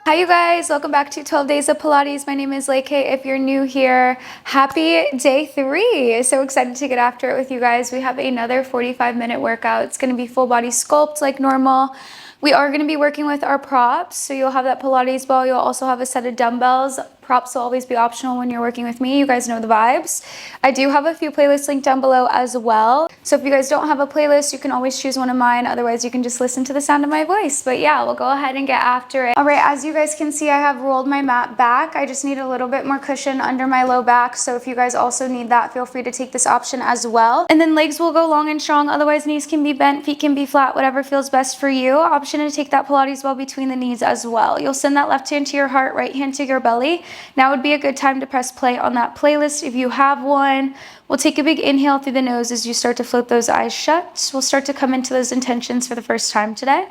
Hi you guys, welcome back to 12 Days of Pilates. My name is Leke. If you're new here, happy day 3. So excited to get after it with you guys. We have another 45-minute workout. It's going to be full body sculpt like normal. We are going to be working with our props. So you'll have that Pilates ball. You'll also have a set of dumbbells. Props will always be optional when you're working with me. You guys know the vibes. I do have a few playlists linked down below as well. So if you guys don't have a playlist, you can always choose one of mine. Otherwise, you can just listen to the sound of my voice. But yeah, we'll go ahead and get after it. All right, as you guys can see, I have rolled my mat back. I just need a little bit more cushion under my low back. So if you guys also need that, feel free to take this option as well. And then legs will go long and strong. Otherwise, knees can be bent, feet can be flat, whatever feels best for you. Option to take that Pilates ball between the knees as well. You'll send that left hand to your heart, right hand to your belly. Now would be a good time to press play on that playlist if you have one. We'll take a big inhale through the nose as you start to float those eyes shut. We'll start to come into those intentions for the first time today.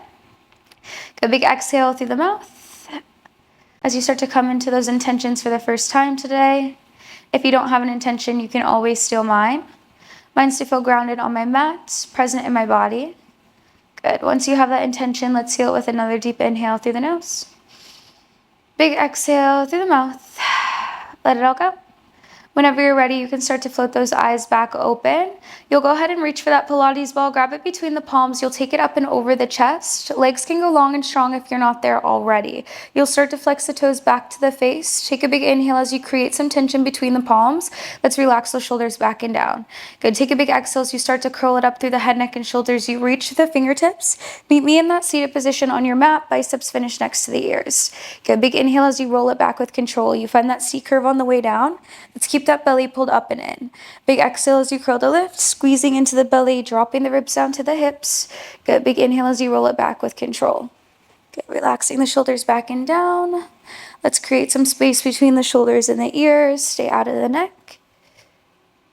Good big exhale through the mouth as you start to come into those intentions for the first time today. If you don't have an intention, you can always steal mine. Mine's to feel grounded on my mat, present in my body. Good. Once you have that intention, let's seal it with another deep inhale through the nose. Big exhale through the mouth. Let it all go. Whenever you're ready, you can start to float those eyes back open. You'll go ahead and reach for that Pilates ball, grab it between the palms. You'll take it up and over the chest. Legs can go long and strong if you're not there already. You'll start to flex the toes back to the face. Take a big inhale as you create some tension between the palms. Let's relax those shoulders back and down. Good. Take a big exhale as you start to curl it up through the head, neck, and shoulders. You reach to the fingertips. Meet me in that seated position on your mat. Biceps finish next to the ears. Good. Big inhale as you roll it back with control. You find that C curve on the way down. Let's keep that belly pulled up and in. Big exhale as you curl to lift, squeezing into the belly, dropping the ribs down to the hips. Good. Big inhale as you roll it back with control. Good. Relaxing the shoulders back and down. Let's create some space between the shoulders and the ears. Stay out of the neck.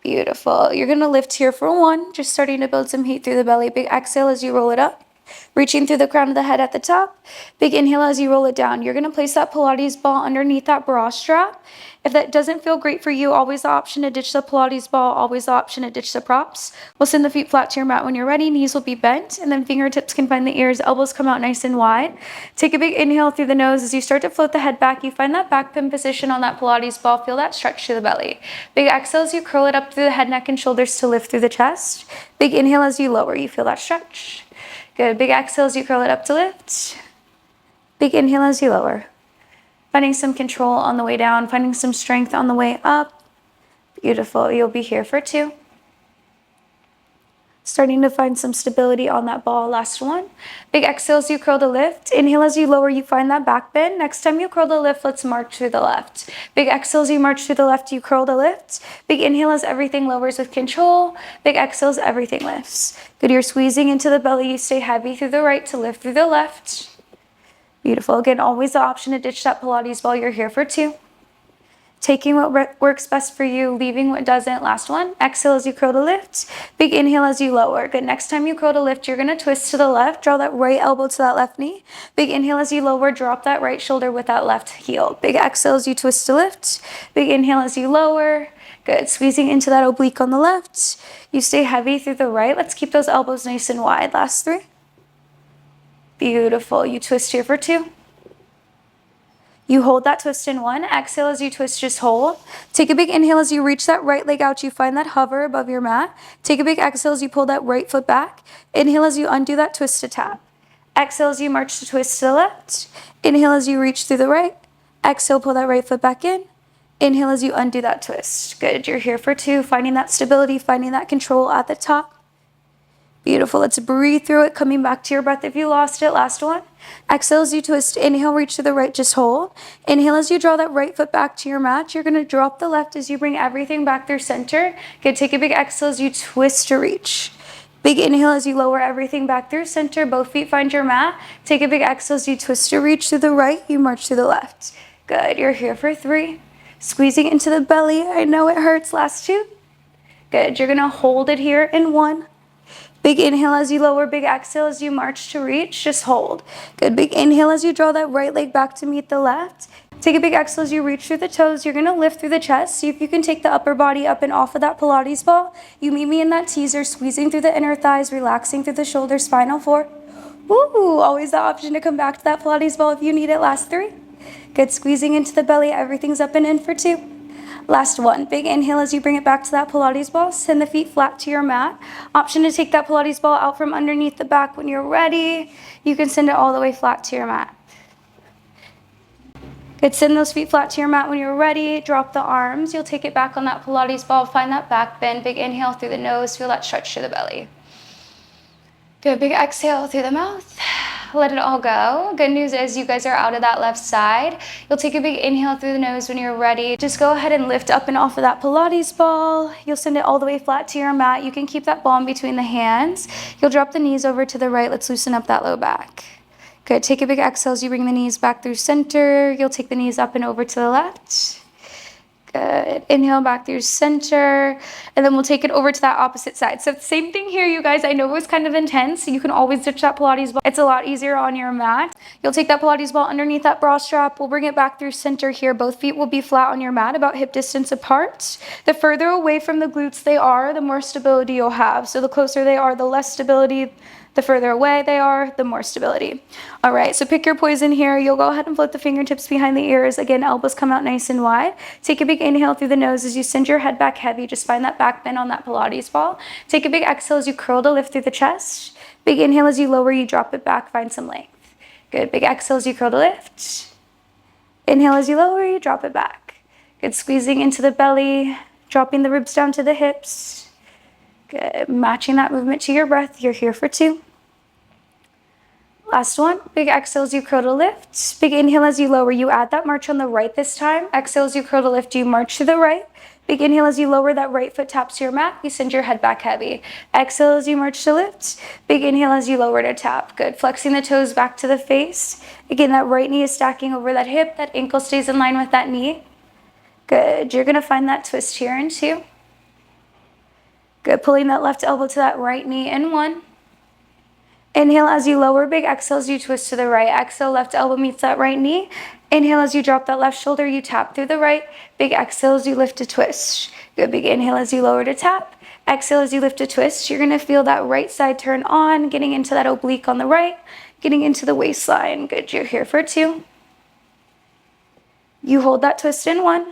Beautiful. You're going to lift here for 1, just starting to build some heat through the belly. Big exhale as you roll it up. Reaching through the crown of the head at the top. Big inhale as you roll it down. You're going to place that Pilates ball underneath that bra strap. If that doesn't feel great for you, always the option to ditch the Pilates ball, always the option to ditch the props. We'll send the feet flat to your mat when you're ready. Knees will be bent, and then fingertips can find the ears. Elbows come out nice and wide. Take a big inhale through the nose. As you start to float the head back, you find that back pin position on that Pilates ball. Feel that stretch to the belly. Big exhale as you curl it up through the head, neck, and shoulders to lift through the chest. Big inhale as you lower. You feel that stretch. Good. Big exhale as you curl it up to lift. Big inhale as you lower. Finding some control on the way down, finding some strength on the way up. Beautiful. You'll be here for 2. Starting to find some stability on that ball. Last one. Big exhale as you curl to lift. Inhale as you lower, you find that back bend. Next time you curl to lift, let's march through the left. Big exhale as you march through the left, you curl to lift. Big inhale as everything lowers with control. Big exhale as everything lifts. Good, you're squeezing into the belly. You stay heavy through the right to lift through the left. Beautiful. Again, always the option to ditch that Pilates ball. You're here for 2. Taking what works best for you, leaving what doesn't. Last one. Exhale as you curl to lift. Big inhale as you lower. Good. Next time you curl to lift, you're going to twist to the left. Draw that right elbow to that left knee. Big inhale as you lower. Drop that right shoulder with that left heel. Big exhale as you twist to lift. Big inhale as you lower. Good. Squeezing into that oblique on the left. You stay heavy through the right. Let's keep those elbows nice and wide. Last 3. Beautiful. You twist here for 2. You hold that twist in 1. Exhale as you twist, just hold. Take a big inhale as you reach that right leg out. You find that hover above your mat. Take a big exhale as you pull that right foot back. Inhale as you undo that twist to tap. Exhale as you march to twist to the left. Inhale as you reach through the right. Exhale, pull that right foot back in. Inhale as you undo that twist. Good. You're here for 2. Finding that stability, finding that control at the top. Beautiful. Let's breathe through it, coming back to your breath if you lost it. Last one. Exhale as you twist. Inhale, reach to the right, just hold. Inhale as you draw that right foot back to your mat. You're going to drop the left as you bring everything back through center. Good. Take a big exhale as you twist to reach. Big inhale as you lower everything back through center. Both feet find your mat. Take a big exhale as you twist to reach to the right. You march to the left. Good. You're here for 3. Squeezing into the belly. I know it hurts. Last 2. Good. You're going to hold it here in 1. Big inhale as you lower, big exhale as you march to reach, just hold. Good, big inhale as you draw that right leg back to meet the left. Take a big exhale as you reach through the toes. You're gonna lift through the chest. See if you can take the upper body up and off of that Pilates ball. You meet me in that teaser, squeezing through the inner thighs, relaxing through the shoulders, spinal 4. Woo, always the option to come back to that Pilates ball if you need it. Last 3. Good, squeezing into the belly, everything's up and in for 2. Last one, big inhale as you bring it back to that Pilates ball. Send the feet flat to your mat. Option to take that Pilates ball out from underneath the back when you're ready. You can send it all the way flat to your mat. Good, send those feet flat to your mat when you're ready. Drop the arms. You'll take it back on that Pilates ball. Find that back bend. Big inhale through the nose. Feel that stretch through the belly. Good, big exhale through the mouth. Let it all go. Good news is you guys are out of that left side. You'll take a big inhale through the nose when you're ready. Just go ahead and lift up and off of that Pilates ball. You'll send it all the way flat to your mat. You can keep that ball in between the hands. You'll drop the knees over to the right. Let's loosen up that low back. Good, take a big exhale as you bring the knees back through center. You'll take the knees up and over to the left. Good. Inhale back through center, and then we'll take it over to that opposite side. So same thing here, you guys. I know it was kind of intense. You can always ditch that Pilates ball. It's a lot easier on your mat. You'll take that Pilates ball underneath that bra strap. We'll bring it back through center here. Both feet will be flat on your mat, about hip distance apart. The further away from the glutes they are, the more stability you'll have. So the closer they are, the less stability. The further away they are, the more stability. All right, so pick your poison here. You'll go ahead and float the fingertips behind the ears. Again, elbows come out nice and wide. Take a big inhale through the nose as you send your head back heavy. Just find that back bend on that Pilates ball. Take a big exhale as you curl to lift through the chest. Big inhale as you lower, you drop it back, find some length. Good, big exhale as you curl to lift. Inhale as you lower, you drop it back. Good, squeezing into the belly, dropping the ribs down to the hips. Good, matching that movement to your breath. You're here for 2. Last one, big exhale as you curl to lift. Big inhale as you lower, you add that march on the right this time. Exhale as you curl to lift, you march to the right. Big inhale as you lower, that right foot taps your mat. You send your head back heavy. Exhale as you march to lift. Big inhale as you lower to tap. Good, flexing the toes back to the face. Again, that right knee is stacking over that hip. That ankle stays in line with that knee. Good, you're gonna find that twist here in 2. Good, pulling that left elbow to that right knee in 1. Inhale as you lower, big exhale as you twist to the right. Exhale, left elbow meets that right knee. Inhale as you drop that left shoulder, you tap through the right. Big exhale as you lift to twist. Good, big inhale as you lower to tap. Exhale as you lift to twist. You're gonna feel that right side turn on, getting into that oblique on the right, getting into the waistline. Good, you're here for 2. You hold that twist in 1.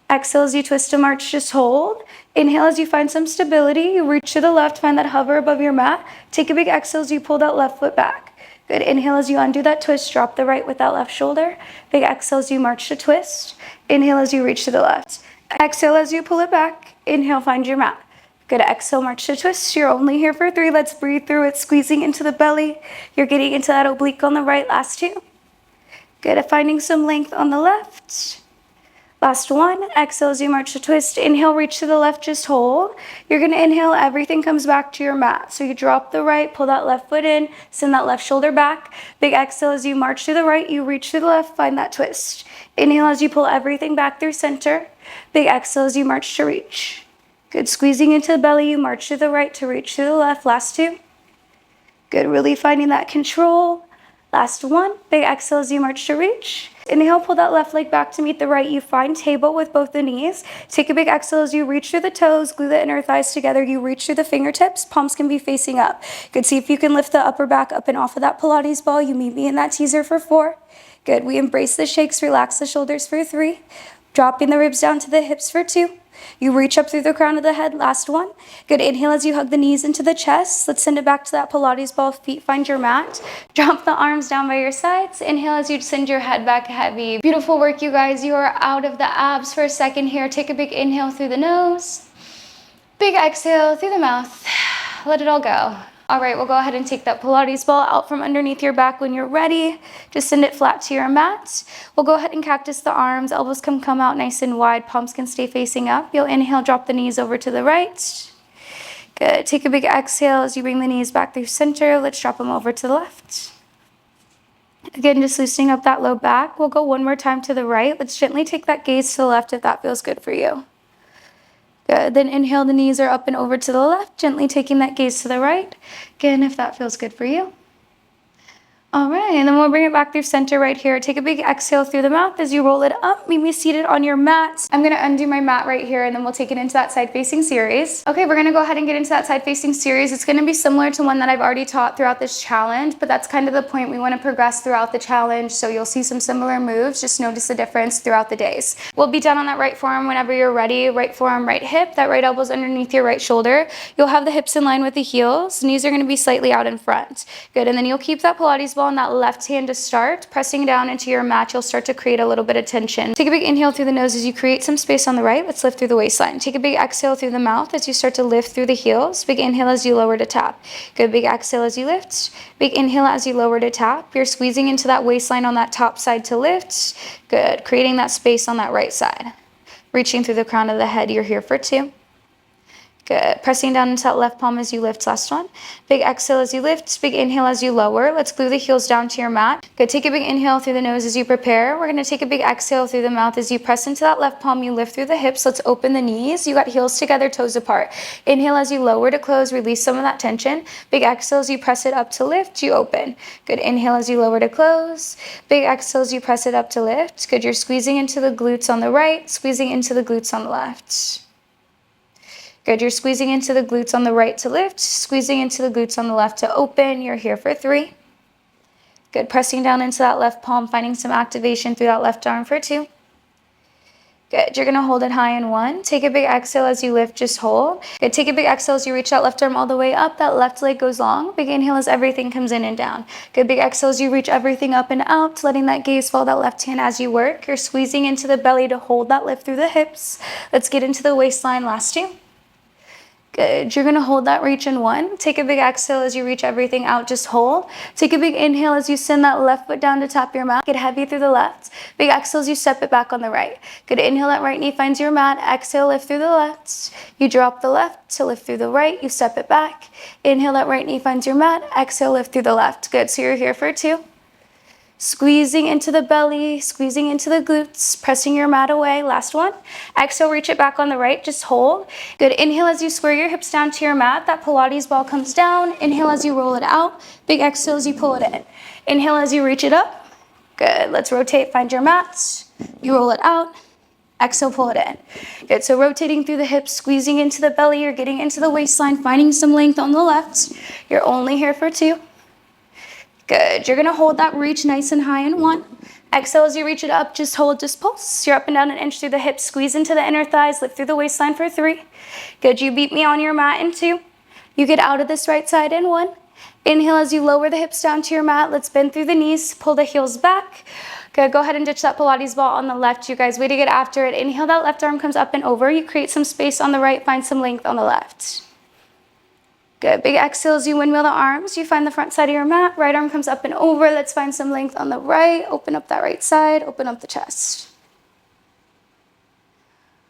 Exhale as you twist to march, just hold. Inhale as you find some stability. You reach to the left, find that hover above your mat. Take a big exhale as you pull that left foot back. Good, inhale as you undo that twist, drop the right with that left shoulder. Big exhale as you march to twist. Inhale as you reach to the left. Exhale as you pull it back. Inhale, find your mat. Good, exhale, march to twist. You're only here for 3. Let's breathe through it, squeezing into the belly. You're getting into that oblique on the right, last 2. Good, at finding some length on the left. Last 1, exhale as you march to twist. Inhale, reach to the left, just hold. You're gonna inhale, everything comes back to your mat. So you drop the right, pull that left foot in, send that left shoulder back. Big exhale as you march to the right, you reach to the left, find that twist. Inhale as you pull everything back through center. Big exhale as you march to reach. Good, squeezing into the belly, you march to the right to reach to the left, last 2. Good, really finding that control. Last 1, big exhale as you march to reach. Inhale, pull that left leg back to meet the right. You find table with both the knees. Take a big exhale as you reach through the toes, glue the inner thighs together. You reach through the fingertips, palms can be facing up. Good, see if you can lift the upper back up and off of that Pilates ball. You meet me in that teaser for 4. Good, we embrace the shakes, relax the shoulders for 3. Dropping the ribs down to the hips for 2. You reach up through the crown of the head, last 1. Good, inhale as you hug the knees into the chest. Let's send it back to that Pilates ball, feet find your mat. Drop the arms down by your sides. Inhale as you send your head back heavy. Beautiful work, you guys. You are out of the abs for a second here. Take a big inhale through the nose. Big exhale through the mouth. Let it all go. All right, we'll go ahead and take that Pilates ball out from underneath your back when you're ready. Just send it flat to your mat. We'll go ahead and cactus the arms. Elbows can come out nice and wide. Palms can stay facing up. You'll inhale, drop the knees over to the right. Good. Take a big exhale as you bring the knees back through center. Let's drop them over to the left. Again, just loosening up that low back. We'll go one more time to the right. Let's gently take that gaze to the left if that feels good for you. Good, then inhale, the knees are up and over to the left, gently taking that gaze to the right. Again, if that feels good for you. All right, and then we'll bring it back through center right here. Take a big exhale through the mouth as you roll it up. Meet me seated on your mat. I'm gonna undo my mat right here, and then we'll take it into that side facing series. Okay, we're gonna go ahead and get into that side facing series. It's gonna be similar to one that I've already taught throughout this challenge, but that's kind of the point. We wanna progress throughout the challenge, so you'll see some similar moves. Just notice the difference throughout the days. We'll be down on that right forearm whenever you're ready. Right forearm, right hip. That right elbow's underneath your right shoulder. You'll have the hips in line with the heels. Knees are gonna be slightly out in front. Good, and then you'll keep that Pilates ball in that left hand to start. Pressing down into your mat, you'll start to create a little bit of tension. Take a big inhale through the nose as you create some space on the right. Let's lift through the waistline. Take a big exhale through the mouth as you start to lift through the heels. Big inhale as you lower to tap. Good, big exhale as you lift. Big inhale as you lower to tap. You're squeezing into that waistline on that top side to lift. Good, creating that space on that right side. Reaching through the crown of the head, you're here for 2. Good. Pressing down into that left palm as you lift. Last one. Big exhale as you lift. Big inhale as you lower. Let's glue the heels down to your mat. Good. Take a big inhale through the nose as you prepare. We're going to take a big exhale through the mouth as you press into that left palm. You lift through the hips. Let's open the knees. You got heels together, toes apart. Inhale as you lower to close. Release some of that tension. Big exhale as you press it up to lift. You open. Good. Inhale as you lower to close. Big exhale as you press it up to lift. Good. You're squeezing into the glutes on the right. Squeezing into the glutes on the left. Good, you're squeezing into the glutes on the right to lift, squeezing into the glutes on the left to open. You're here for 3. Good, pressing down into that left palm, finding some activation through that left arm for 2. Good, you're gonna hold it high in 1. Take a big exhale as you lift, just hold. Good, take a big exhale as you reach that left arm all the way up, that left leg goes long. Big inhale as everything comes in and down. Good, big exhale as you reach everything up and out, letting that gaze follow that left hand as you work. You're squeezing into the belly to hold that lift through the hips. Let's get into the waistline, last 2. Good. You're going to hold that reach in 1. Take a big exhale as you reach everything out. Just hold. Take a big inhale as you send that left foot down to tap your mat. Get heavy through the left. Big exhale as you step it back on the right. Good. Inhale, that right knee finds your mat. Exhale, lift through the left. You drop the left to lift through the right. You step it back. Inhale, that right knee finds your mat. Exhale, lift through the left. Good. So you're here for 2. Squeezing into the belly, squeezing into the glutes, pressing your mat away. Last one. Exhale, reach it back on the right, just hold. Good, inhale as you square your hips down to your mat. That Pilates ball comes down. Inhale as you roll it out. Big exhale as you pull it in. Inhale as you reach it up. Good, let's rotate, find your mat. You roll it out. Exhale, pull it in. Good, so rotating through the hips, squeezing into the belly. You're getting into the waistline, finding some length on the left. You're only here for 2. Good. You're going to hold that reach nice and high in 1. Exhale as you reach it up. Just hold, just pulse. You're up and down an inch through the hips. Squeeze into the inner thighs. Lift through the waistline for 3. Good. You beat me on your mat in 2. You get out of this right side in 1. Inhale as you lower the hips down to your mat. Let's bend through the knees. Pull the heels back. Good. Go ahead and ditch that Pilates ball on the left. You guys, way to get after it. Inhale, that left arm comes up and over. You create some space on the right. Find some length on the left. Good. Big exhale as you windmill the arms. You find the front side of your mat. Right arm comes up and over. Let's find some length on the right. Open up that right side. Open up the chest.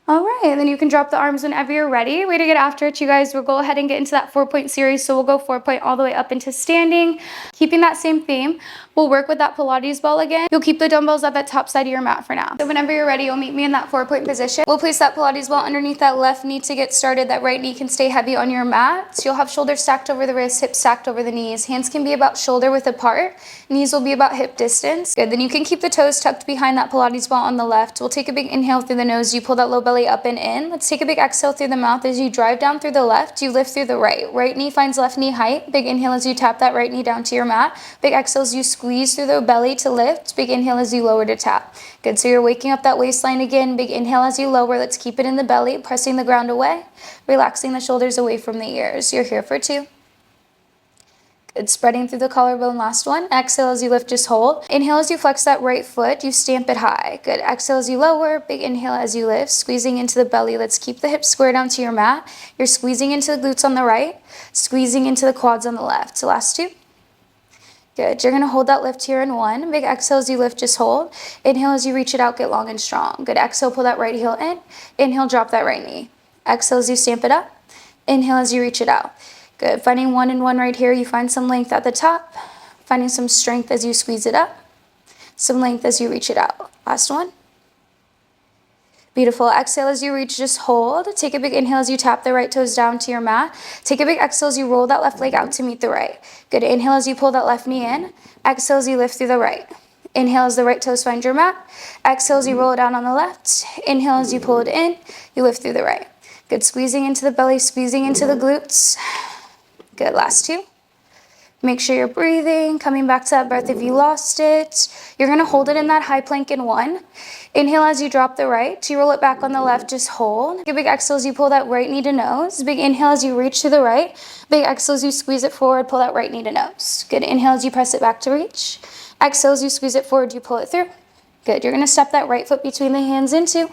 All right, and then you can drop the arms whenever you're ready. Way to get after it, you guys. We'll go ahead and get into that 4-point series. So we'll go 4-point all the way up into standing. Keeping that same theme, we'll work with that Pilates ball again. You'll keep the dumbbells at that top side of your mat for now. So whenever you're ready, you'll meet me in that 4-point position. We'll place that Pilates ball underneath that left knee to get started. That right knee can stay heavy on your mat. So you'll have shoulders stacked over the wrists, hips stacked over the knees. Hands can be about shoulder width apart. Knees will be about hip distance. Good, then you can keep the toes tucked behind that Pilates ball on the left. We'll take a big inhale through the nose. You pull that low belly up and in. Let's take a big exhale through the mouth as you drive down through the left. You lift through the right. Right knee finds left knee height. Big inhale as you tap that right knee down to your mat. Big exhale as you squeeze through the belly to lift. Big inhale as you lower to tap. Good, so you're waking up that waistline again. Big inhale as you lower. Let's keep it in the belly, pressing the ground away. Relaxing the shoulders away from the ears. You're here for 2. Good, spreading through the collarbone. Last one. Exhale as you lift, just hold. Inhale as you flex that right foot, you stamp it high. Good, exhale as you lower. Big inhale as you lift, squeezing into the belly. Let's keep the hips squared onto your mat. You're squeezing into the glutes on the right, squeezing into the quads on the left. So last 2. Good, you're gonna hold that lift here in 1. Big exhale as you lift, just hold. Inhale as you reach it out, get long and strong. Good, exhale, pull that right heel in. Inhale, drop that right knee. Exhale as you stamp it up. Inhale as you reach it out. Good, finding 1 and 1 right here. You find some length at the top. Finding some strength as you squeeze it up. Some length as you reach it out. Last one. Beautiful. Exhale as you reach, just hold. Take a big inhale as you tap the right toes down to your mat. Take a big exhale as you roll that left leg out to meet the right. Good. Inhale as you pull that left knee in. Exhale as you lift through the right. Inhale as the right toes find your mat. Exhale as you roll it down on the left. Inhale as you pull it in. You lift through the right. Good. Squeezing into the belly, squeezing into the glutes. Good. Last two. Make sure you're breathing, coming back to that breath if you lost it. You're going to hold it in that high plank in 1. Inhale as you drop the right. You roll it back on the left, just hold. Take a big exhale as you pull that right knee to nose. Big inhale as you reach to the right. Big exhale as you squeeze it forward, pull that right knee to nose. Good. Inhale as you press it back to reach. Exhale as you squeeze it forward, you pull it through. Good. You're going to step that right foot between the hands into.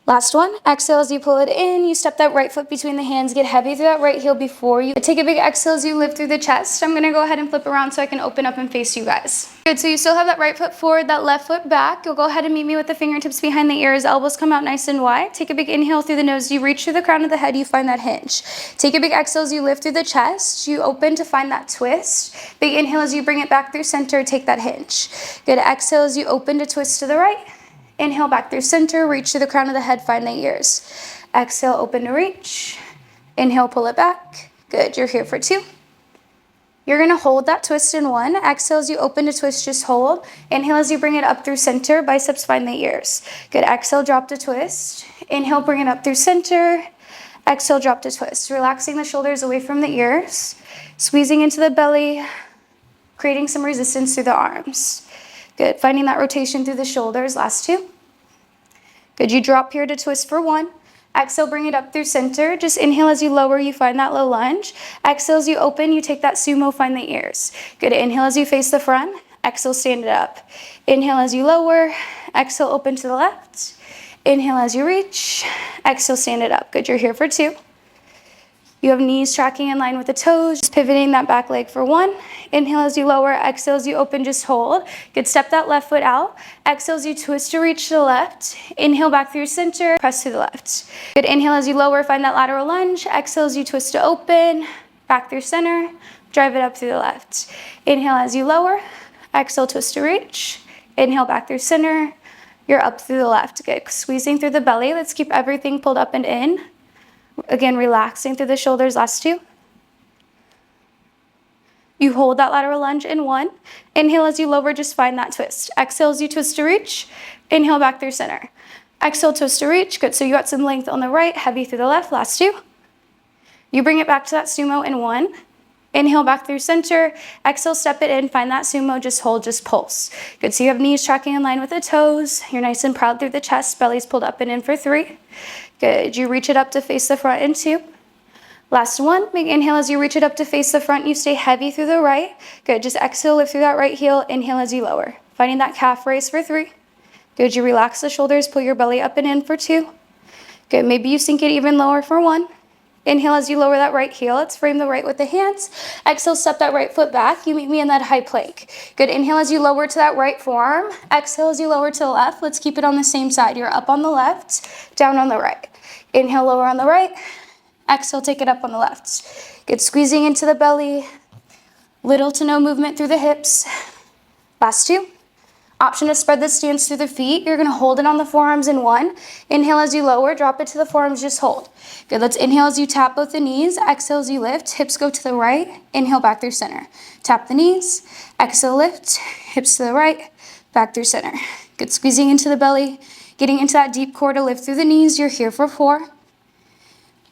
Last one. Exhale as you pull it in. You step that right foot between the hands. Get heavy through that right heel before you take a big exhale as you lift through the chest. I'm going to go ahead and flip around so I can open up and face you guys. Good. So you still have that right foot forward, that left foot back. You'll go ahead and meet me with the fingertips behind the ears. Elbows come out nice and wide. Take a big inhale through the nose. You reach through the crown of the head. You find that hinge. Take a big exhale as you lift through the chest. You open to find that twist. Big inhale as you bring it back through center. Take that hinge. Good. Exhale as you open to twist to the right. Inhale back through center, reach to the crown of the head, find the ears. Exhale, open to reach. Inhale, pull it back. Good, you're here for 2. You're gonna hold that twist in 1. Exhale as you open to twist, just hold. Inhale as you bring it up through center, biceps find the ears. Good, exhale, drop to twist. Inhale, bring it up through center. Exhale, drop to twist. Relaxing the shoulders away from the ears. Squeezing into the belly, creating some resistance through the arms. Good. Finding that rotation through the shoulders. Last 2. Good. You drop here to twist for 1. Exhale, bring it up through center. Just inhale as you lower, you find that low lunge. Exhale as you open, you take that sumo, find the ears. Good. Inhale as you face the front. Exhale, stand it up. Inhale as you lower. Exhale, open to the left. Inhale as you reach. Exhale, stand it up. Good. You're here for 2. You have knees tracking in line with the toes, just pivoting that back leg for 1. Inhale as you lower, exhale as you open, just hold. Good, step that left foot out. Exhale as you twist to reach to the left. Inhale back through center, press to the left. Good, inhale as you lower, find that lateral lunge. Exhale as you twist to open, back through center, drive it up through the left. Inhale as you lower, exhale, twist to reach. Inhale back through center, you're up through the left. Good, squeezing through the belly. Let's keep everything pulled up and in. Again, relaxing through the shoulders. Last 2. You hold that lateral lunge in 1. Inhale as you lower, just find that twist. Exhale as you twist to reach. Inhale back through center. Exhale, twist to reach. Good. So you got some length on the right, heavy through the left. Last 2. You bring it back to that sumo in 1. Inhale back through center. Exhale, step it in. Find that sumo. Just hold, just pulse. Good. So you have knees tracking in line with the toes. You're nice and proud through the chest. Belly's pulled up and in for 3. Good. You reach it up to face the front in 2. Last 1. Big inhale as you reach it up to face the front. You stay heavy through the right. Good. Just exhale, lift through that right heel. Inhale as you lower. Finding that calf raise for 3. Good. You relax the shoulders. Pull your belly up and in for 2. Good. Maybe you sink it even lower for 1. Inhale as you lower that right heel. Let's frame the right with the hands. Exhale, step that right foot back. You meet me in that high plank. Good. Inhale as you lower to that right forearm. Exhale as you lower to the left. Let's keep it on the same side. You're up on the left, down on the right. Inhale, lower on the right. Exhale, take it up on the left. Good. Squeezing into the belly. Little to no movement through the hips. Last 2. Option to spread the stance through the feet. You're going to hold it on the forearms in 1. Inhale as you lower, drop it to the forearms, just hold. Good, let's inhale as you tap both the knees. Exhale as you lift, hips go to the right. Inhale back through center. Tap the knees. Exhale, lift, hips to the right, back through center. Good, squeezing into the belly, getting into that deep core to lift through the knees. You're here for 4.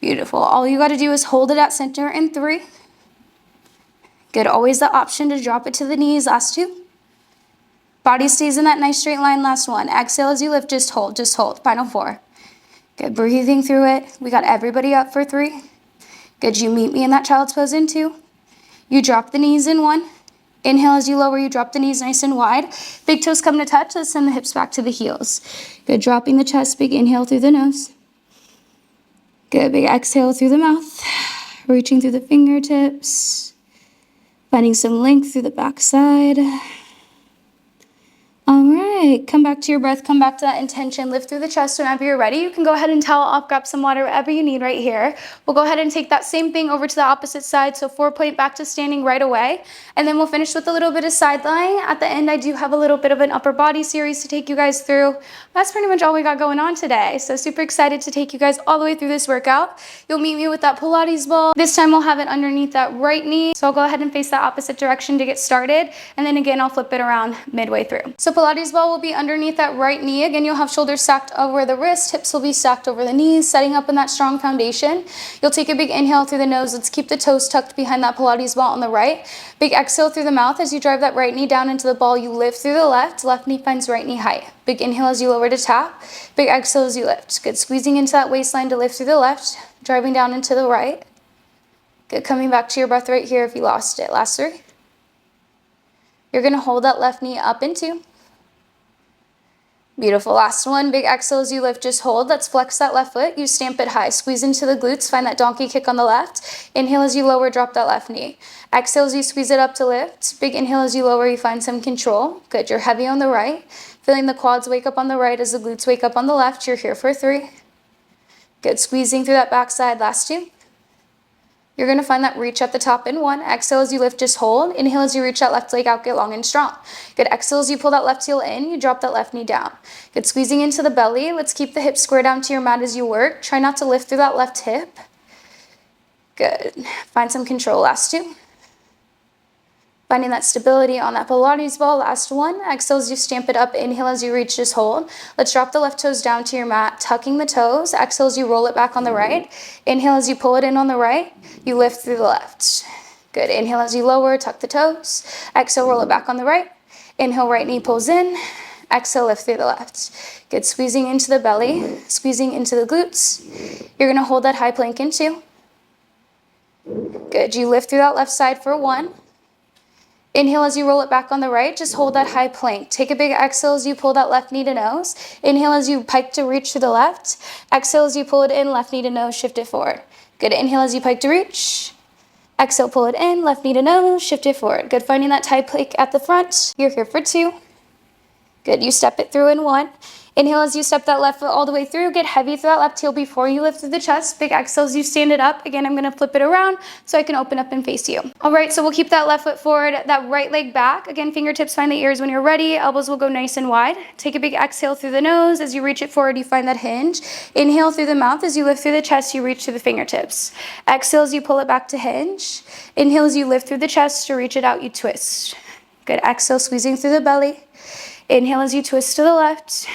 Beautiful. All you got to do is hold it at center in 3. Good, always the option to drop it to the knees. Last 2. Body stays in that nice straight line. Last 1. Exhale as you lift, just hold, just hold. Final 4. Good, breathing through it. We got everybody up for 3. Good, you meet me in that child's pose in 2. You drop the knees in 1. Inhale as you lower, you drop the knees nice and wide. Big toes come to touch. Let's send the hips back to the heels. Good, dropping the chest, big inhale through the nose. Good, big exhale through the mouth. Reaching through the fingertips. Finding some length through the back side. All right. Good. Come back to your breath. Come back to that intention. Lift through the chest whenever you're ready. You can go ahead and towel off, grab some water, whatever you need right here. We'll go ahead and take that same thing over to the opposite side. So 4-point back to standing right away. And then we'll finish with a little bit of side lying. At the end, I do have a little bit of an upper body series to take you guys through. That's pretty much all we got going on today. So super excited to take you guys all the way through this workout. You'll meet me with that Pilates ball. This time we'll have it underneath that right knee. So I'll go ahead and face that opposite direction to get started. And then again, I'll flip it around midway through. So Pilates ball will be underneath that right knee. Again, you'll have shoulders stacked over the wrist, hips will be stacked over the knees, setting up in that strong foundation. You'll take a big inhale through the nose. Let's keep the toes tucked behind that Pilates ball on the right. Big exhale through the mouth as you drive that right knee down into the ball. You lift through the left knee finds right knee height. Big inhale as you lower to tap. Big exhale as you lift. Good, squeezing into that waistline to lift through the left, driving down into the right. Good, coming back to your breath right here if you lost it. Last 3. You're gonna hold that left knee up in 2. Beautiful. Last 1. Big exhale as you lift, just hold. Let's flex that left foot. You stamp it high. Squeeze into the glutes. Find that donkey kick on the left. Inhale as you lower, drop that left knee. Exhale as you squeeze it up to lift. Big inhale as you lower, you find some control. Good. You're heavy on the right. Feeling the quads wake up on the right as the glutes wake up on the left. You're here for 3. Good. Squeezing through that backside. Last 2. You're going to find that reach at the top in 1. Exhale as you lift, just hold. Inhale as you reach that left leg out, get long and strong. Good. Exhale as you pull that left heel in, you drop that left knee down. Good. Squeezing into the belly. Let's keep the hips square down to your mat as you work. Try not to lift through that left hip. Good. Find some control. Last 2. Finding that stability on that Pilates ball. Last 1. Exhale as you stamp it up. Inhale as you reach, just hold. Let's drop the left toes down to your mat, tucking the toes. Exhale as you roll it back on the right. Inhale as you pull it in on the right. You lift through the left. Good. Inhale as you lower, tuck the toes. Exhale, roll it back on the right. Inhale, right knee pulls in. Exhale, lift through the left. Good. Squeezing into the belly, squeezing into the glutes. You're going to hold that high plank in 2. Good. You lift through that left side for 1. Inhale as you roll it back on the right, just hold that high plank. Take a big exhale as you pull that left knee to nose. Inhale as you pike to reach to the left. Exhale as you pull it in, left knee to nose, shift it forward. Good. Inhale as you pike to reach. Exhale, pull it in, left knee to nose, shift it forward. Good. Finding that high plank at the front. You're here for 2. Good. You step it through in 1. Inhale as you step that left foot all the way through. Get heavy through that left heel before you lift through the chest. Big exhale as you stand it up. Again, I'm going to flip it around so I can open up and face you. All right, so we'll keep that left foot forward, that right leg back. Again, fingertips find the ears when you're ready. Elbows will go nice and wide. Take a big exhale through the nose. As you reach it forward, you find that hinge. Inhale through the mouth. As you lift through the chest, you reach through the fingertips. Exhale as you pull it back to hinge. Inhale as you lift through the chest. To reach it out, you twist. Good. Exhale, squeezing through the belly. Inhale as you twist to the left.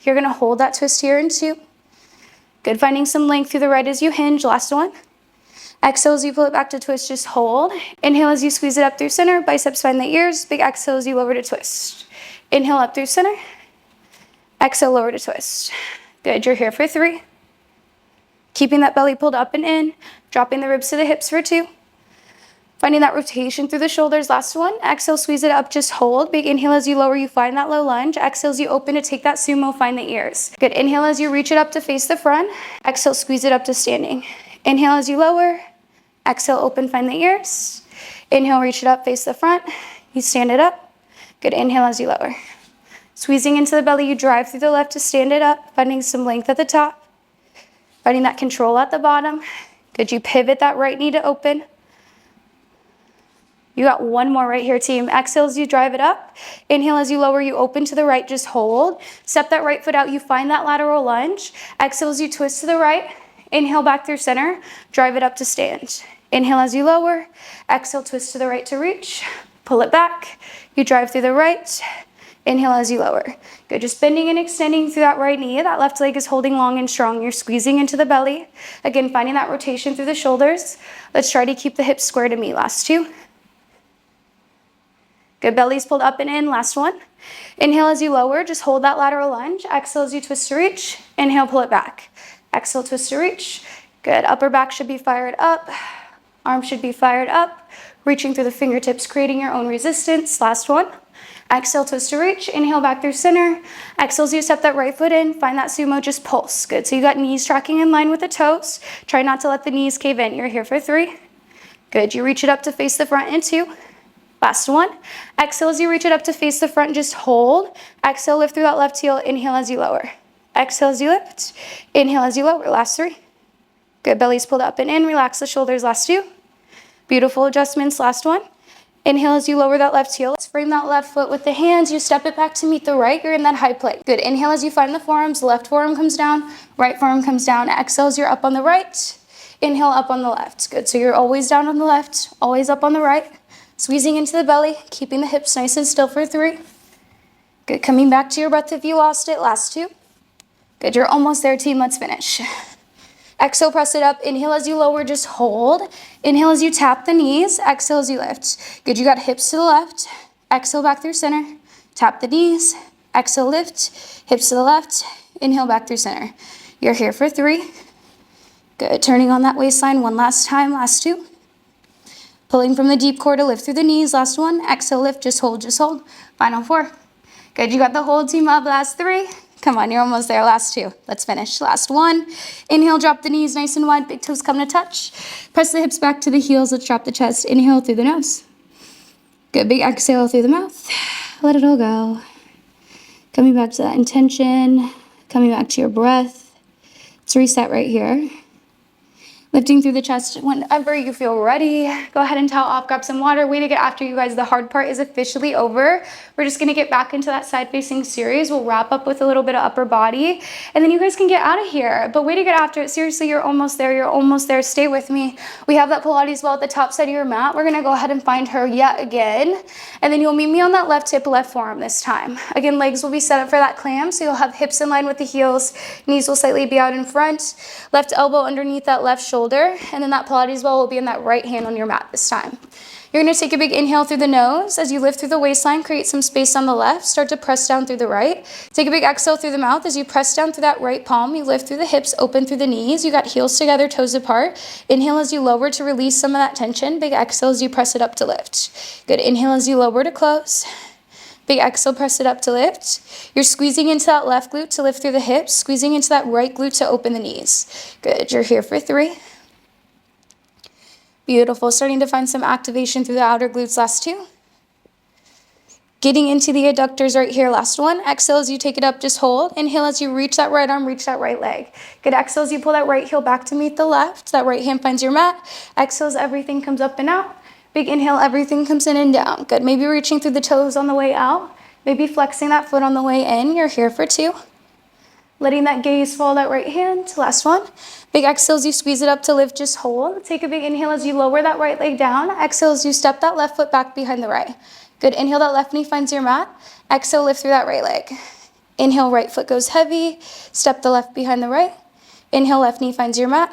You're going to hold that twist here in 2. Good. Finding some length through the right as you hinge. Last 1. Exhale as you pull it back to twist, just hold. Inhale as you squeeze it up through center. Biceps find the ears. Big exhale as you lower to twist. Inhale up through center. Exhale, lower to twist. Good. You're here for 3. Keeping that belly pulled up and in. Dropping the ribs to the hips for 2. Finding that rotation through the shoulders. Last 1. Exhale, squeeze it up, just hold. Big inhale as you lower, you find that low lunge. Exhale as you open to take that sumo, find the ears. Good. Inhale as you reach it up to face the front. Exhale, squeeze it up to standing. Inhale as you lower. Exhale, open, find the ears. Inhale, reach it up, face the front. You stand it up. Good. Inhale as you lower. Squeezing into the belly, you drive through the left to stand it up. Finding some length at the top. Finding that control at the bottom. Good. You pivot that right knee to open. You got 1 more right here, team. Exhale as you drive it up. Inhale as you lower, you open to the right, just hold. Step that right foot out, you find that lateral lunge. Exhale as you twist to the right. Inhale back through center. Drive it up to stand. Inhale as you lower. Exhale, twist to the right to reach. Pull it back. You drive through the right. Inhale as you lower. Good. Just bending and extending through that right knee. That left leg is holding long and strong. You're squeezing into the belly. Again, finding that rotation through the shoulders. Let's try to keep the hips square to meet. Last 2. Good. Belly's pulled up and in. Last 1. Inhale as you lower. Just hold that lateral lunge. Exhale as you twist to reach. Inhale, pull it back. Exhale, twist to reach. Good. Upper back should be fired up. Arms should be fired up. Reaching through the fingertips, creating your own resistance. Last 1. Exhale, twist to reach. Inhale back through center. Exhale as you step that right foot in. Find that sumo, just pulse. Good. So you got knees tracking in line with the toes. Try not to let the knees cave in. You're here for 3. Good. You reach it up to face the front in 2. Last one. Exhale as you reach it up to face the front, just hold. Exhale, lift through that left heel. Inhale as you lower. Exhale as you lift. Inhale as you lower. Last 3. Good, belly's pulled up and in. Relax the shoulders. Last 2. Beautiful adjustments. Last one. Inhale as you lower that left heel. Let's frame that left foot with the hands. You step it back to meet the right. You're in that high plank. Good. Inhale as you find the forearms. Left forearm comes down. Right forearm comes down. Exhale as you're up on the right. Inhale up on the left. Good. So you're always down on the left, always up on the right. Squeezing into the belly, keeping the hips nice and still for 3. Good. Coming back to your breath if you lost it. Last 2. Good. You're almost there, team. Let's finish. Exhale, press it up. Inhale as you lower, just hold. Inhale as you tap the knees. Exhale as you lift. Good. You got hips to the left. Exhale back through center. Tap the knees. Exhale, lift. Hips to the left. Inhale back through center. You're here for 3. Good. Turning on that waistline one last time. Last 2. Pulling from the deep core to lift through the knees. Last 1. Exhale, lift. Just hold. Just hold. Final 4. Good. You got the whole team up. Last 3. Come on. You're almost there. Last 2. Let's finish. Last 1. Inhale. Drop the knees nice and wide. Big toes come to touch. Press the hips back to the heels. Let's drop the chest. Inhale through the nose. Good. Big exhale through the mouth. Let it all go. Coming back to that intention. Coming back to your breath. Let's reset right here. Lifting through the chest whenever you feel ready. Go ahead and towel off, grab some water. Way to get after, you guys. The hard part is officially over. We're just gonna get back into that side facing series. We'll wrap up with a little bit of upper body and then you guys can get out of here. But way to get after it. Seriously, you're almost there. You're almost there. Stay with me. We have that Pilates ball at the top side of your mat. We're gonna go ahead and find her yet again. And then you'll meet me on that left hip, left forearm this time. Again, legs will be set up for that clam. So you'll have hips in line with the heels. Knees will slightly be out in front. Left elbow underneath that left shoulder. And then that Pilates ball will be in that right hand on your mat this time. You're going to take a big inhale through the nose. As you lift through the waistline, create some space on the left. Start to press down through the right. Take a big exhale through the mouth. As you press down through that right palm, you lift through the hips, open through the knees. You got heels together, toes apart. Inhale as you lower to release some of that tension. Big exhale as you press it up to lift. Good. Inhale as you lower to close. Big exhale, press it up to lift. You're squeezing into that left glute to lift through the hips. Squeezing into that right glute to open the knees. Good. You're here for 3. Beautiful. Starting to find some activation through the outer glutes. Last 2. Getting into the adductors right here. Last 1. Exhale as you take it up, just hold. Inhale as you reach that right arm, reach that right leg. Good. Exhale as you pull that right heel back to meet the left. That right hand finds your mat. Exhale as everything comes up and out. Big inhale, everything comes in and down. Good. Maybe reaching through the toes on the way out. Maybe flexing that foot on the way in. You're here for 2. Letting that gaze follow that right hand. Last 1. Big exhale as you squeeze it up to lift, just hold. Take a big inhale as you lower that right leg down. Exhale as you step that left foot back behind the right. Good. Inhale, that left knee finds your mat. Exhale, lift through that right leg. Inhale, right foot goes heavy. Step the left behind the right. Inhale, left knee finds your mat.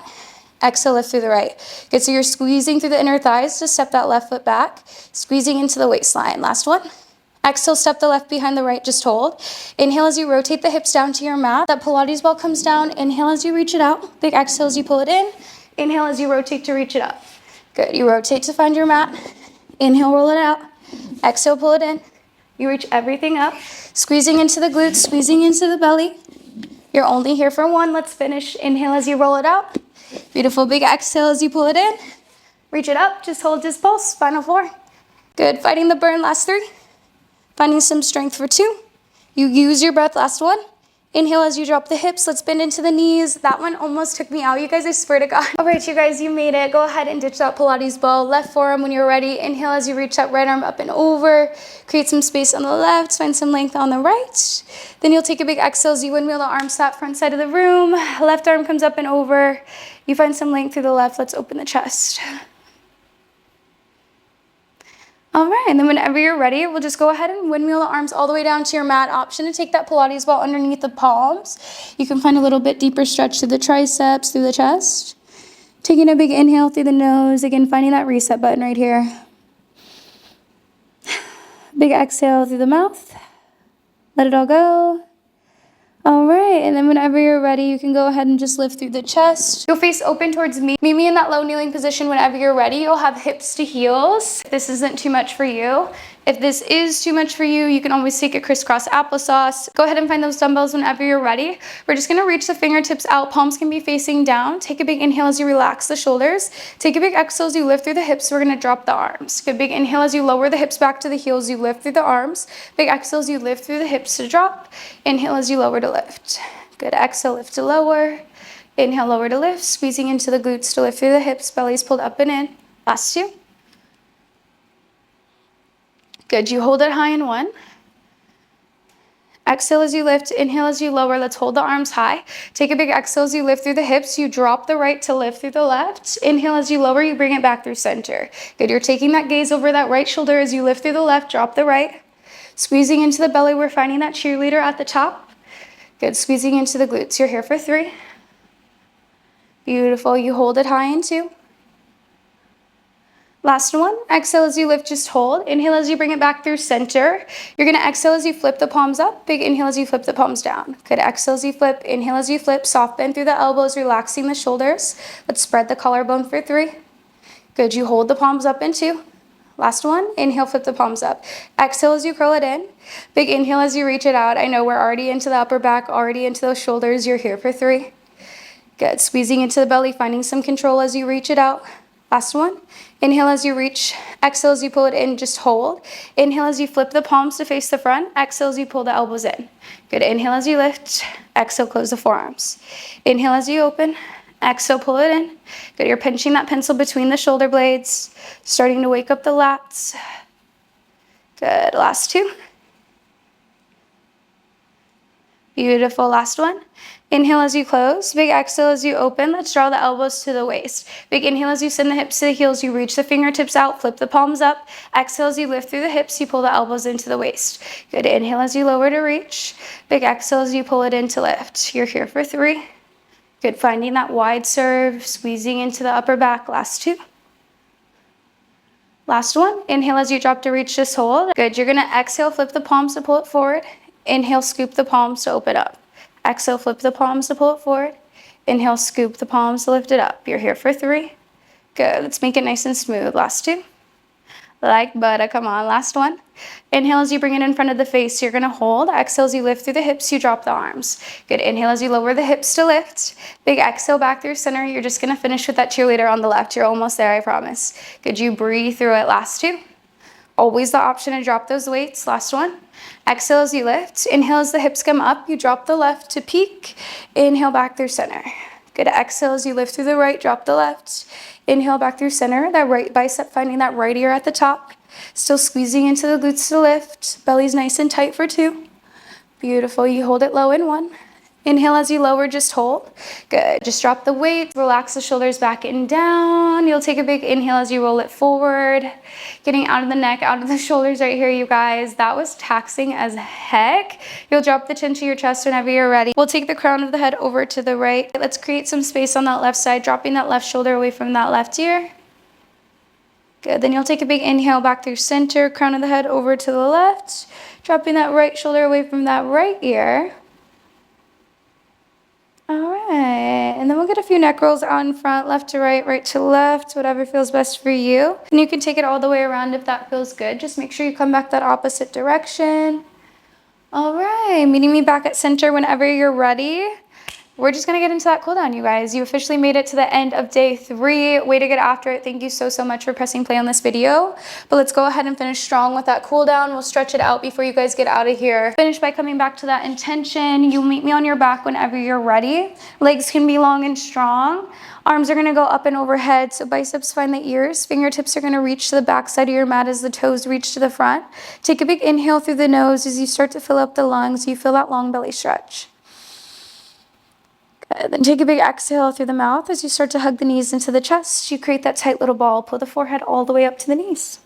Exhale, lift through the right. Good. So you're squeezing through the inner thighs to step that left foot back. Squeezing into the waistline. Last 1. Exhale, step the left behind the right, just hold. Inhale as you rotate the hips down to your mat. That Pilates ball comes down. Inhale as you reach it out. Big exhale as you pull it in. Inhale as you rotate to reach it up. Good. You rotate to find your mat. Inhale, roll it out. Exhale, pull it in. You reach everything up. Squeezing into the glutes, squeezing into the belly. You're only here for 1. Let's finish. Inhale as you roll it out. Beautiful. Big exhale as you pull it in. Reach it up. Just hold, just pulse. Final 4. Good. Fighting the burn. Last 3. Finding some strength for 2. You use your breath. Last 1. Inhale as you drop the hips. Let's bend into the knees. That one almost took me out, you guys. I swear to God. All right, you guys, you made it. Go ahead and ditch that Pilates ball. Left forearm when you're ready. Inhale as you reach that right arm up and over. Create some space on the left. Find some length on the right. Then you'll take a big exhale as you windmill the arms to that front side of the room. Left arm comes up and over. You find some length through the left. Let's open the chest. All right, and then whenever you're ready, we'll just go ahead and windmill the arms all the way down to your mat. Option to take that Pilates ball underneath the palms. You can find a little bit deeper stretch through the triceps, through the chest. Taking a big inhale through the nose. Again, finding that reset button right here. Big exhale through the mouth. Let it all go. All right, and then whenever you're ready, you can go ahead and just lift through the chest. You'll face open towards me. Meet me in that low kneeling position whenever you're ready. You'll have hips to heels. If this isn't too much for you, If this is too much for you, you can always take a crisscross applesauce. Go ahead and find those dumbbells whenever you're ready. We're just gonna reach the fingertips out, palms can be facing down. Take a big inhale as you relax the shoulders. Take a big exhale as you lift through the hips. We're gonna drop the arms. Good big inhale as you lower the hips back to the heels, you lift through the arms. Big exhale as you lift through the hips to drop. Inhale as you lower to lift. Good, exhale, lift to lower. Inhale, lower to lift, squeezing into the glutes to lift through the hips, belly's pulled up and in. Last two. Good, you hold it high in one. Exhale as you lift, inhale as you lower. Let's hold the arms high. Take a big exhale as you lift through the hips. You drop the right to lift through the left. Inhale as you lower, you bring it back through center. Good, you're taking that gaze over that right shoulder as you lift through the left, drop the right. Squeezing into the belly, we're finding that cheerleader at the top. Good, squeezing into the glutes. You're here for three. Beautiful, you hold it high in two. Last one, exhale as you lift, just hold. Inhale as you bring it back through center. You're gonna exhale as you flip the palms up. Big inhale as you flip the palms down. Good, exhale as you flip, inhale as you flip. Soft bend through the elbows, relaxing the shoulders. Let's spread the collarbone for three. Good, you hold the palms up in two. Last one, inhale, flip the palms up. Exhale as you curl it in. Big inhale as you reach it out. I know we're already into the upper back, already into those shoulders. You're here for three. Good, squeezing into the belly, finding some control as you reach it out. Last one. Inhale as you reach, exhale as you pull it in, just hold. Inhale as you flip the palms to face the front, exhale as you pull the elbows in. Good, inhale as you lift, exhale, close the forearms. Inhale as you open, exhale, pull it in. Good, you're pinching that pencil between the shoulder blades, starting to wake up the lats. Good, last two. Beautiful, last one. Inhale as you close, big exhale as you open. Let's draw the elbows to the waist. Big inhale as you send the hips to the heels, you reach the fingertips out, flip the palms up. Exhale as you lift through the hips, you pull the elbows into the waist. Good, inhale as you lower to reach. Big exhale as you pull it in to lift. You're here for three. Good, finding that wide serve, squeezing into the upper back. Last two. Last one, inhale as you drop to reach, just hold. Good, you're gonna exhale, flip the palms to pull it forward. Inhale, scoop the palms to open up. Exhale, flip the palms to pull it forward. Inhale, scoop the palms to lift it up. You're here for three. Good, let's make it nice and smooth. Last two. Like butter, come on, last one. Inhale as you bring it in front of the face, you're gonna hold. Exhale as you lift through the hips, you drop the arms. Good, inhale as you lower the hips to lift. Big exhale back through center. You're just gonna finish with that cheerleader on the left. You're almost there, I promise. Good, you breathe through it. Last two. Always the option to drop those weights. Last one. Exhale as you lift. Inhale as the hips come up. You drop the left to peak. Inhale back through center. Good. Exhale as you lift through the right. Drop the left. Inhale back through center. That right bicep finding that right ear at the top. Still squeezing into the glutes to lift. Belly's nice and tight for two. Beautiful. You hold it low in one. Inhale as you lower, just hold. Good, just drop the weight, relax the shoulders back and down. You'll take a big inhale as you roll it forward. Getting out of the neck, out of the shoulders right here, you guys. That was taxing as heck. You'll drop the chin to your chest whenever you're ready. We'll take the crown of the head over to the right. Let's create some space on that left side, dropping that left shoulder away from that left ear. Good, then you'll take a big inhale back through center, crown of the head over to the left, dropping that right shoulder away from that right ear. All right, and then we'll get a few neck rolls out in front, left to right, right to left, whatever feels best for you. And you can take it all the way around if that feels good. Just make sure you come back that opposite direction. All right, meeting me back at center whenever you're ready. We're just gonna get into that cool down, you guys. You officially made it to the end of day 3. Way to get after it. Thank you so much for pressing play on this video. But let's go ahead and finish strong with that cool down. We'll stretch it out before you guys get out of here. Finish by coming back to that intention. You'll meet me on your back whenever you're ready. Legs can be long and strong. Arms are gonna go up and overhead, so biceps find the ears. Fingertips are gonna reach to the back side of your mat as the toes reach to the front. Take a big inhale through the nose as you start to fill up the lungs. You feel that long belly stretch. Good. Then take a big exhale through the mouth as you start to hug the knees into the chest. You create that tight little ball. Pull the forehead all the way up to the knees.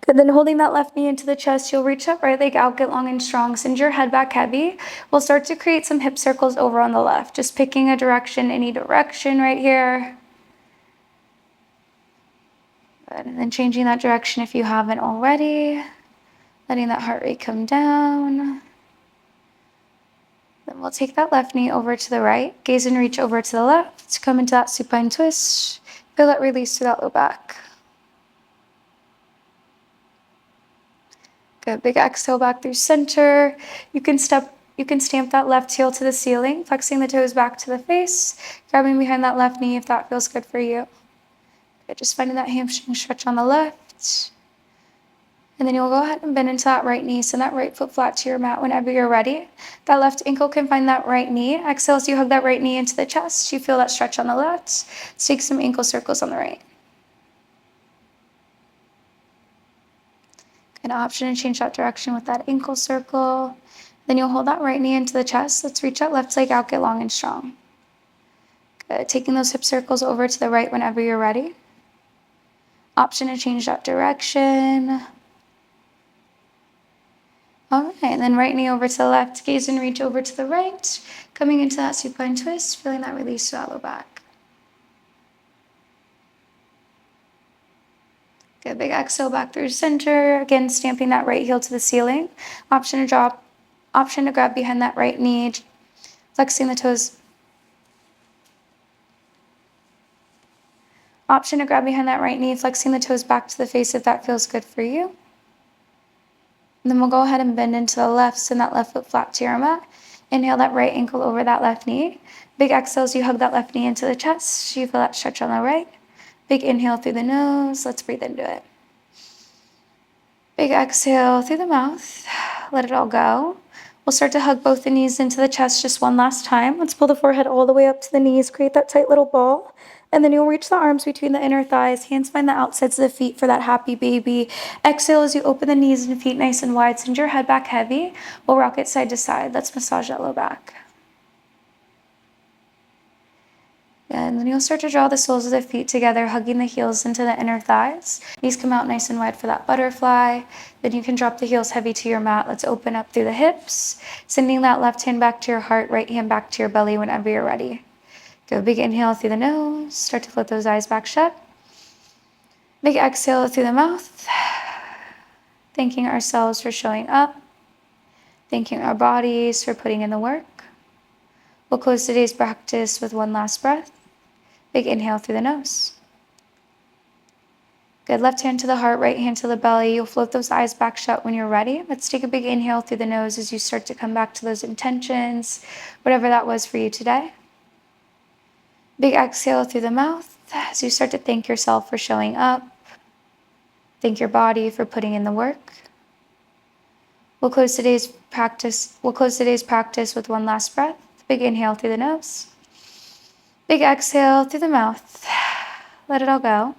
Good. Then holding that left knee into the chest, you'll reach that right leg out, get long and strong. Send your head back heavy. We'll start to create some hip circles over on the left. Just picking a direction, any direction right here. Good. And then changing that direction if you haven't already. Letting that heart rate come down. Then we'll take that left knee over to the right, gaze and reach over to the left, come into that supine twist, feel that release through that low back. Good, big exhale back through center. You can stamp that left heel to the ceiling, flexing the toes back to the face, grabbing behind that left knee if that feels good for you. Good, just finding that hamstring stretch on the left. And then you'll go ahead and bend into that right knee, send that right foot flat to your mat whenever you're ready. That left ankle can find that right knee. Exhale as you hug that right knee into the chest. You feel that stretch on the left. Let's take some ankle circles on the right. An option to change that direction with that ankle circle. Then you'll hold that right knee into the chest. Let's reach that left leg out, get long and strong. Good, taking those hip circles over to the right whenever you're ready. Option to change that direction. All right, and then right knee over to the left, gaze and reach over to the right. Coming into that supine twist, feeling that release to that low back. Good, big exhale back through center. Again, stamping that right heel to the ceiling. Option to grab behind that right knee, flexing the toes. Option to grab behind that right knee, flexing the toes back to the face if that feels good for you. And then we'll go ahead and bend into the left, send that left foot flat to your mat. Inhale that right ankle over that left knee. Big exhales, you hug that left knee into the chest. You feel that stretch on the right. Big inhale through the nose. Let's breathe into it. Big exhale through the mouth. Let it all go. We'll start to hug both the knees into the chest just one last time. Let's pull the forehead all the way up to the knees. Create that tight little ball. And then you'll reach the arms between the inner thighs. Hands find the outsides of the feet for that happy baby. Exhale as you open the knees and feet nice and wide. Send your head back heavy. We'll rock it side to side. Let's massage that low back. And then you'll start to draw the soles of the feet together, hugging the heels into the inner thighs. Knees come out nice and wide for that butterfly. Then you can drop the heels heavy to your mat. Let's open up through the hips. Sending that left hand back to your heart, right hand back to your belly whenever you're ready. Go big inhale through the nose. Start to float those eyes back shut. Big exhale through the mouth. Thanking ourselves for showing up. Thanking our bodies for putting in the work. We'll close today's practice with one last breath. Big inhale through the nose. Good, left hand to the heart, right hand to the belly. You'll float those eyes back shut when you're ready. Let's take a big inhale through the nose as you start to come back to those intentions, whatever that was for you today. Big exhale through the mouth as you start to thank yourself for showing up. Thank your body for putting in the work. We'll close today's practice with one last breath. Big inhale through the nose. Big exhale through the mouth. Let it all go.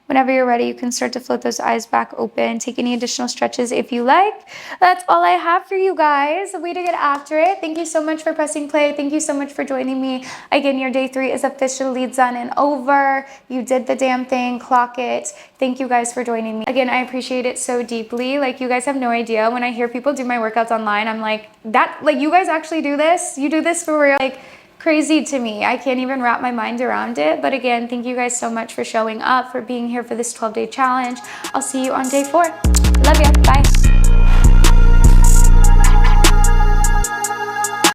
Whenever you're ready, you can start to float those eyes back open. Take any additional stretches if you like. That's all I have for you guys. A way to get after it. Thank you so much for pressing play. Thank you so much for joining me. Again, your day 3 is officially done and over. You did the damn thing. Clock it. Thank you guys for joining me. Again, I appreciate it so deeply. Like, you guys have no idea. When I hear people do my workouts online, I'm like, you guys actually do this? You do this for real? Like, crazy to me. I can't even wrap my mind around it. But again, thank you guys so much for showing up, for being here for this 12-day challenge. I'll see you on day 4. Love you. Bye.